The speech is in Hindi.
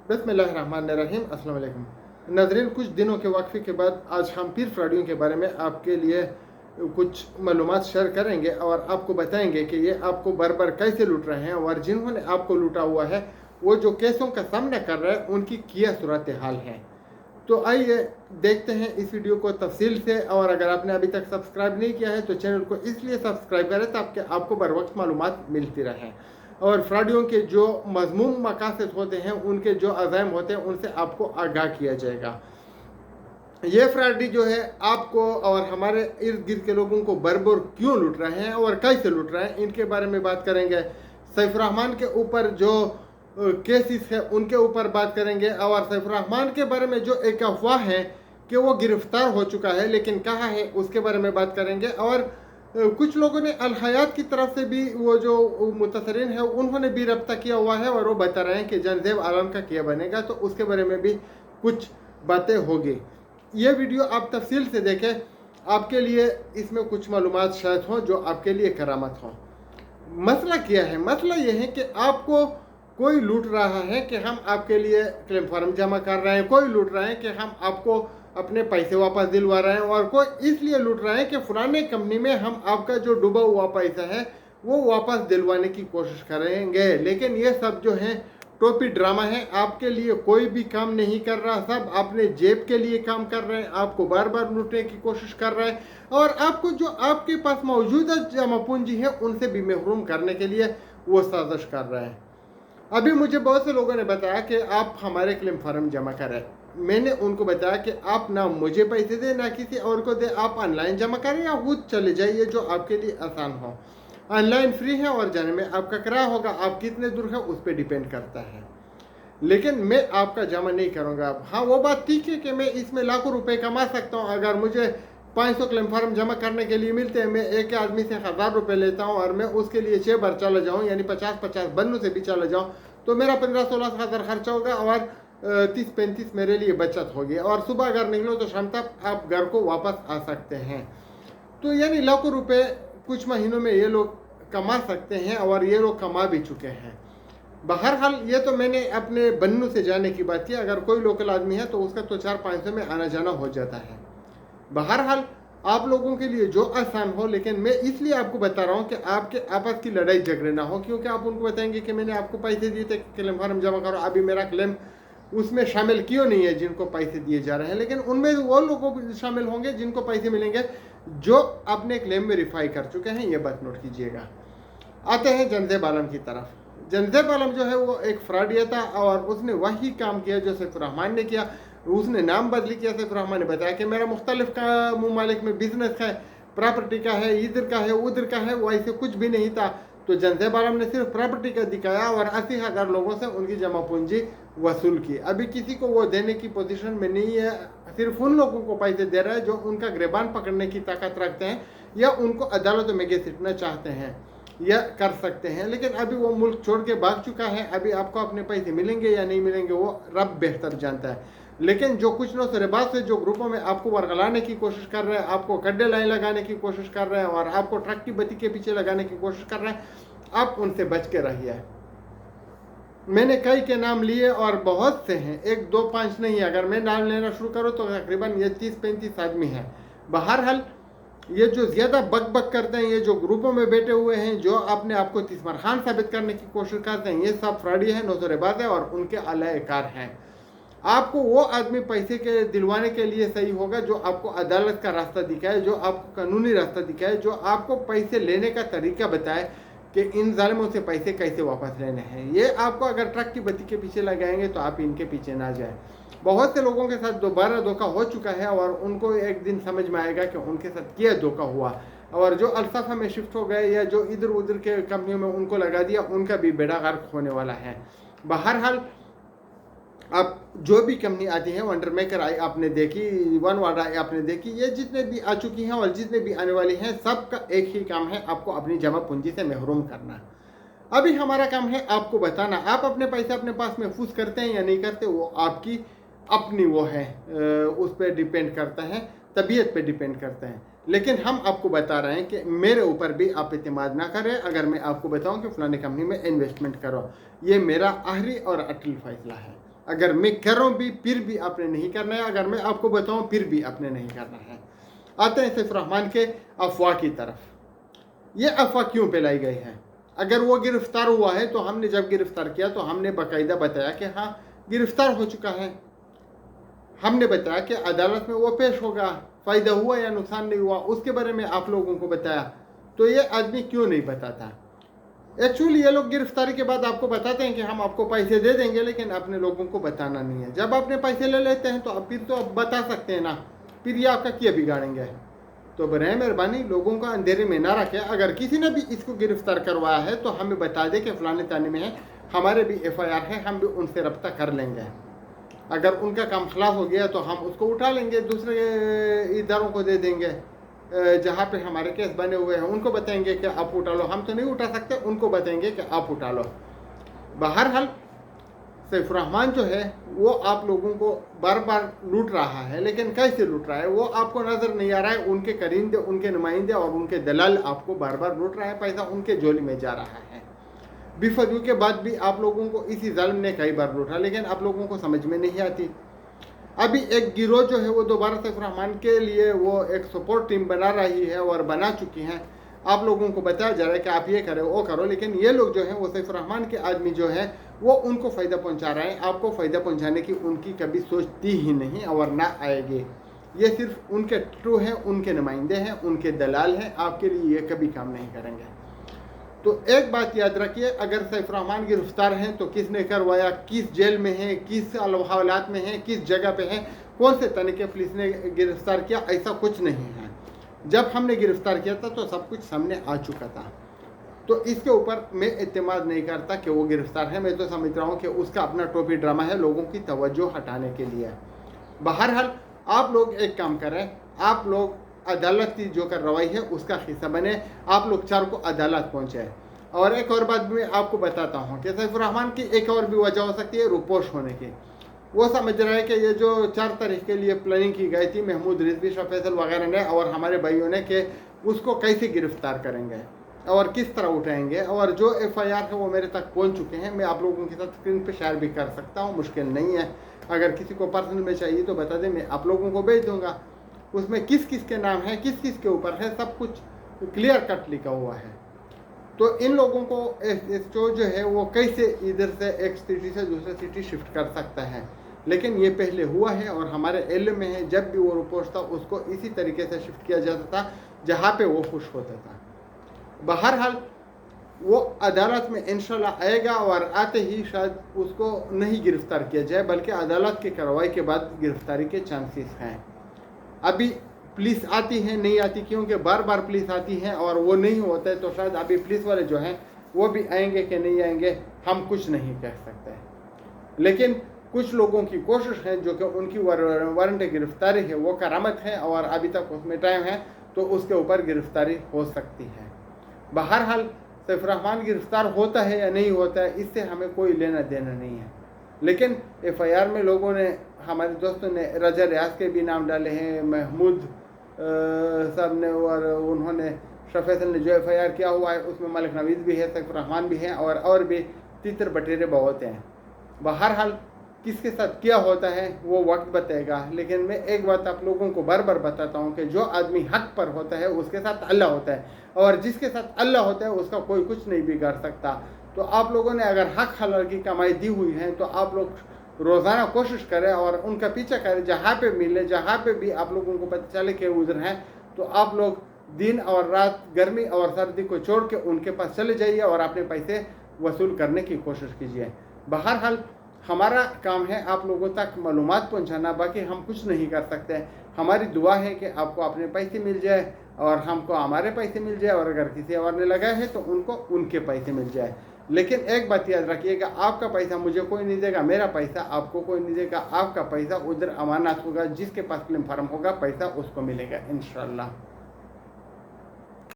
बिस्मिल्लाहिर्रहमानिर्रहीम। अस्सलाम वालेकुम नाज़रीन, कुछ दिनों के वक्फे के बाद आज हम फिर फ्रॉडियों के बारे में आपके लिए कुछ मालूमात शेयर करेंगे और आपको बताएंगे कि ये आपको बार बार कैसे लूट रहे हैं और जिन्होंने आपको लूटा हुआ है वो जो केसों का सामना कर रहे हैं उनकी क्या सूरत हाल है। तो आइए देखते हैं इस वीडियो को तफसील से। और अगर आपने अभी तक सब्सक्राइब नहीं किया है तो चैनल को इसलिए सब्सक्राइब करें ताकि आपको बर वक्त मालूमात मिलती रहें और फ्रॉडियों के जो मज़मूम मकासद होते हैं, उनके जो अज़ाइम होते हैं, उनसे आपको आगाह किया जाएगा। ये फ्रॉडी जो है आपको और हमारे इर्द गिर्द के लोगों को बरबर क्यों लूट रहे हैं और कैसे लूट रहे हैं, इनके बारे में बात करेंगे। सैफुर रहमान के ऊपर जो केसेस है उनके ऊपर बात करेंगे और सैफुर रहमान के बारे में जो एक अफवाह है कि वो गिरफ्तार हो चुका है लेकिन कहाँ है उसके बारे में बात करेंगे। और कुछ लोगों ने अल हयात की तरफ से भी वो जो मुतसरीन है उन्होंने भी रब्ता किया हुआ है और वो बता रहे हैं कि जनज़ेब आलम का क्या बनेगा, तो उसके बारे में भी कुछ बातें होगी। ये वीडियो आप तफसील से देखें, आपके लिए इसमें कुछ मालूमात शायद हो जो आपके लिए करामत हो। मसला क्या है? मसला ये है कि आपको कोई लूट रहा है कि हम आपके लिए क्लेम फॉर्म जमा कर रहे हैं, कोई लूट रहे हैं कि हम आपको अपने पैसे वापस दिलवा रहे हैं, और कोई इसलिए लूट रहे हैं कि फलाने कंपनी में हम आपका जो डूबा हुआ पैसा है वो वापस दिलवाने की कोशिश करेंगे। लेकिन ये सब जो है टोपी ड्रामा है, आपके लिए कोई भी काम नहीं कर रहा, सब अपने जेब के लिए काम कर रहे हैं, आपको बार बार लूटने की कोशिश कर रहे हैं और आपको जो आपके पास मौजूदा जमा पूंजी है उनसे भी महरूम करने के लिए वो साजिश कर रहे हैं। अभी मुझे बहुत से लोगों ने बताया कि आप हमारे क्लेम फॉर्म जमा करें। मैंने उनको बताया कि आप ना मुझे पैसे दें ना किसी और को दें, आप ऑनलाइन जमा करें या खुद चले जाइए जो आपके लिए आसान हो। ऑनलाइन फ्री है और जाने में आपका किराया होगा, आप कितने दूर है उस पर डिपेंड करता है, लेकिन मैं आपका जमा नहीं करूँगा। हाँ, वो बात ठीक है कि मैं इसमें लाखों रुपए कमा सकता हूँ। अगर मुझे 500 क्लेम फॉर्म जमा करने के लिए मिलते हैं, मैं एक आदमी से 1000 रुपये लेता हूँ और मैं उसके लिए 6 बार चला जाऊँ, यानी 50-50 बन्नों से भी चला जाऊँ, तो मेरा 15-16 हज़ार खर्चा होगा और 30-35 मेरे लिए बचत होगी। और सुबह अगर निकलो तो शाम तक आप घर को वापस आ सकते हैं। तो यानी लाखों रुपए कुछ महीनों में ये लोग कमा सकते हैं और ये लोग कमा भी चुके हैं। बहरहाल ये तो मैंने अपने बन्नू से जाने की बात की। अगर कोई लोकल आदमी है तो उसका तो 400-500 में आना जाना हो जाता है। बहरहाल आप लोगों के लिए जो आसान हो, लेकिन मैं इसलिए आपको बता रहा हूँ कि आपके आपस की लड़ाई झगड़े ना हो, क्योंकि आप उनको बताएंगे कि मैंने आपको पैसे दिए थे क्लेम फॉर्म जमा करो, अभी मेरा क्लेम उसमें शामिल क्यों नहीं है जिनको पैसे दिए जा रहे हैं। लेकिन उनमें वो लोग शामिल होंगे जिनको पैसे मिलेंगे जो अपने क्लेम वेरीफाई कर चुके हैं। ये बात नोट कीजिएगा। आते हैं जनज़ेब आलम की तरफ। जनज़ेब आलम जो है वो एक फ्रॉडिया था और उसने वही काम किया जो सैफुर रहमान ने किया। उसने नाम बदली किया। सैफुर रहमान ने बताया कि मेरा मुख्तलिफ का ममालिक में बिजनेस है, प्रॉपर्टी का है, इधर का है, उधर का है, वैसे कुछ भी नहीं था। तो जनज़ेब आलम ने सिर्फ प्रॉपर्टी का दिखाया और 80,000 लोगों से उनकी जमा पूंजी वसूल की। अभी किसी को वो देने की पोजीशन में नहीं है, सिर्फ उन लोगों को पैसे दे रहा है जो उनका गिरबान पकड़ने की ताकत रखते हैं या उनको अदालतों में घसीटना चाहते हैं या कर सकते हैं। लेकिन अभी वो मुल्क छोड़ के भाग चुका है। अभी आपको अपने पैसे मिलेंगे या नहीं मिलेंगे वो रब बेहतर जानता है। लेकिन जो कुछ नौसरेबाज से जो ग्रुपों में आपको वर्गलाने की कोशिश कर रहे हैं, आपको कड्डे लाइन लगाने की कोशिश कर रहे हैं और आपको ट्रक की बत्ती के पीछे लगाने की कोशिश कर रहे हैं, आप उनसे बच के रहिए। मैंने कई के नाम लिए और बहुत से हैं, 1 2 5 नहीं। अगर मैं नाम लेना शुरू करूँ तो तकरीबन ये 30-35 आदमी हैं। बहरहाल ये जो ज़्यादा बक बक करते हैं, ये जो ग्रुपों में बैठे हुए हैं, जो अपने आप को तिस्मर खान साबित करने की कोशिश करते हैं, ये सब फ्रॉडी है, नौसरेबाज है और उनके अलाकार हैं। आपको वो आदमी पैसे के दिलवाने के लिए सही होगा जो आपको अदालत का रास्ता दिखाए, जो आपको कानूनी रास्ता दिखाए, जो आपको पैसे लेने का तरीका बताए कि इन जालिमों से पैसे कैसे वापस लेने हैं। ये आपको अगर ट्रक की बत्ती के पीछे लगाएंगे तो आप इनके पीछे ना जाए। बहुत से लोगों के साथ दोबारा धोखा हो चुका है और उनको एक दिन समझ में आएगा कि उनके साथ क्या धोखा हुआ। और जो अल्सफा में शिफ्ट हो गए या जो इधर उधर के कंपनियों में उनको लगा दिया, उनका भी बेड़ा गर्क होने वाला है। बहरहाल अब जो भी कंपनी आती है, वंडर मेकर आई आपने देखी, वन वार्ड आई आपने देखी, ये जितने भी आ चुकी हैं और जितने भी आने वाली हैं, सबका एक ही काम है, आपको अपनी जमा पूंजी से महरूम करना। अभी हमारा काम है आपको बताना, आप अपने पैसे अपने पास महफूज करते हैं या नहीं करते, वो आपकी अपनी वो है, उस पर डिपेंड करता है, तबीयत पे डिपेंड करता है। लेकिन हम आपको बता रहे हैं कि मेरे ऊपर भी आप इत्मीनान ना करें। अगर मैं आपको बताऊं कि फलानी कंपनी में इन्वेस्टमेंट करो, ये मेरा आखिरी और अटल फैसला है। अगर मैं कर रहा हूँ भी फिर भी आपने नहीं करना है, अगर मैं आपको बताऊँ फिर भी आपने नहीं करना है। आते हैं सैफ रहमान के अफवाह की तरफ। ये अफवाह क्यों फैलाई गई है? अगर वो गिरफ्तार हुआ है तो हमने जब गिरफ्तार किया तो हमने बाकायदा बताया कि हाँ गिरफ्तार हो चुका है। हमने बताया कि अदालत में वो पेश होगा, फ़ायदा हुआ या नुकसान नहीं हुआ उसके बारे में आप लोगों को बताया। तो ये आदमी क्यों नहीं बताता? एक्चुअली ये लोग गिरफ्तारी के बाद आपको बताते हैं कि हम आपको पैसे दे देंगे, लेकिन अपने लोगों को बताना नहीं है। जब आपने पैसे ले लेते हैं तो अब फिर तो आप बता सकते हैं ना, फिर ये आपका क्या बिगाड़ेंगे? तो बराए मेहरबानी लोगों का अंधेरे में ना रखें। अगर किसी ने भी इसको गिरफ्तार करवाया है तो हमें बता दे कि फलाने ताने में है, हमारे भी FIR है, हम भी उनसे रब्ता कर लेंगे। अगर उनका काम खिलाफ हो गया तो हम उसको उठा लेंगे, दूसरे इदारों को दे देंगे जहाँ पे हमारे केस बने हुए हैं, उनको बताएंगे कि आप उठा लो। हम तो नहीं उठा सकते, उनको बताएंगे कि आप उठा लो। बहरहाल सैफ रहमान जो है वो आप लोगों को बार बार लूट रहा है, लेकिन कैसे लूट रहा है वो आपको नज़र नहीं आ रहा है। उनके करींदे, उनके नुमाइंदे और उनके दलाल आपको बार बार लूट रहा है, पैसा उनके झोली में जा रहा है। बेफजू के बाद भी आप लोगों को इसी जालिम ने कई बार लूटा, लेकिन आप लोगों को समझ में नहीं आती। अभी एक गिरोह जो है वो दोबारा सैफ रहमान के लिए वो एक सपोर्ट टीम बना रही है और बना चुकी हैं। आप लोगों को बताया जा रहा है कि आप ये करो वो करो, लेकिन ये लोग जो हैं वो सैफ रहमान के आदमी जो है वो उनको फ़ायदा पहुंचा रहे हैं। आपको फ़ायदा पहुंचाने की उनकी कभी सोचती ही नहीं और ना आएगी। ये सिर्फ उनके ट्रू हैं, उनके नुमाइंदे हैं, उनके दलाल हैं। आपके लिए ये कभी काम नहीं करेंगे। तो एक बात याद रखिए, अगर सैफ रहमान गिरफ्तार हैं तो किसने करवाया, किस जेल में है, किस हालात में है, किस जगह पे है, कौन से तरीके पुलिस ने गिरफ्तार किया, ऐसा कुछ नहीं है। जब हमने गिरफ्तार किया था तो सब कुछ सामने आ चुका था। तो इसके ऊपर मैं इत्तेमाद नहीं करता कि वो गिरफ्तार है। मैं तो समझ रहा हूँ कि उसका अपना टोपी ड्रामा है लोगों की तवज्जो हटाने के लिए। बहरहाल आप लोग एक काम करें, आप लोग अदालत की जो कार्रवाई है उसका हिस्सा बने, आप लोग 4 को अदालत पहुँचे। और एक और बात मैं आपको बताता हूँ कि सैफ रहमान की एक और भी वजह हो सकती है रुपोश होने की। वो समझ रहा है कि ये जो 4 तारीख के लिए प्लानिंग की गई थी महमूद रिजवी, शाह फैसल वगैरह ने और हमारे भाइयों ने, कि उसको कैसे गिरफ्तार करेंगे और किस तरह उठाएंगे, और जो FIR है वो मेरे तक पहुंच चुके हैं। मैं आप लोगों के साथ स्क्रीन पे शेयर भी कर सकता हूँ, मुश्किल नहीं है। अगर किसी को पर्सनल में चाहिए तो बता दें, मैं आप लोगों को भेज दूँगा। उसमें किस किस के नाम है, किस किस के ऊपर है, सब कुछ क्लियर कट लिखा हुआ है। तो इन लोगों को SHO जो है वो कैसे इधर से एक सिटी से दूसरे सिटी शिफ्ट कर सकता है, लेकिन ये पहले हुआ है और हमारे इल्म में है। जब भी वो रिपोर्ट था उसको इसी तरीके से शिफ्ट किया जाता था जहाँ पे वो खुश होता था। बहरहाल वो अदालत में इंशाल्लाह आएगा और आते ही शायद उसको नहीं गिरफ्तार किया जाए, बल्कि अदालत की कार्रवाई के बाद गिरफ्तारी के चांसेस हैं। अभी पुलिस आती है नहीं आती, क्योंकि बार बार पुलिस आती है और वो नहीं होता है, तो शायद अभी पुलिस वाले जो हैं वो भी आएंगे कि नहीं आएंगे हम कुछ नहीं कह सकते। लेकिन कुछ लोगों की कोशिश है जो कि उनकी वारंट गिरफ्तारी है वो करामत है और अभी तक उसमें टाइम है, तो उसके ऊपर गिरफ्तारी हो सकती है। बहरहाल सैफ रहमान गिरफ्तार होता है या नहीं होता है इससे हमें कोई लेना देना नहीं है। लेकिन FIR में लोगों ने, हमारे दोस्तों ने रजा रियाज के भी नाम डाले हैं, महमूद साहब ने, और उन्होंने शाह फैसल ने जो FIR किया हुआ है उसमें मलिक नवीज़ भी है, सैफ रहमान भी हैं और भी तितर बटेरे बहुत हैं। बहरहाल किसके साथ क्या होता है वो वक्त बताएगा, लेकिन मैं एक बात आप लोगों को बार बार बताता हूँ कि जो आदमी हक पर होता है उसके साथ अल्लाह होता है, और जिसके साथ अल्लाह होता है उसका कोई कुछ नहीं बिगाड़ सकता। तो आप लोगों ने अगर हक हलाल की कमाई दी हुई है तो आप लोग रोज़ाना कोशिश करें और उनका पीछा करें, जहाँ पे मिले, जहाँ पे भी आप लोगों को पता चले कि उधर हैं, तो आप लोग दिन और रात, गर्मी और सर्दी को छोड़ के उनके पास चले जाइए और अपने पैसे वसूल करने की कोशिश कीजिए। बहरहाल हमारा काम है आप लोगों तक मालूमात पहुंचाना, बाकी हम कुछ नहीं कर सकते। हमारी दुआ है कि आपको अपने पैसे मिल जाए और हमको हमारे पैसे मिल जाए, और अगर किसी और ने लगाए हैं तो उनको उनके पैसे मिल जाए। लेकिन एक बात याद रखिएगा, आपका पैसा मुझे कोई नहीं देगा, मेरा पैसा आपको कोई नहीं देगा। आपका पैसा उधर अमानत होगा, जिसके पास प्लेटफार्म होगा पैसा उसको मिलेगा इंशाल्लाह।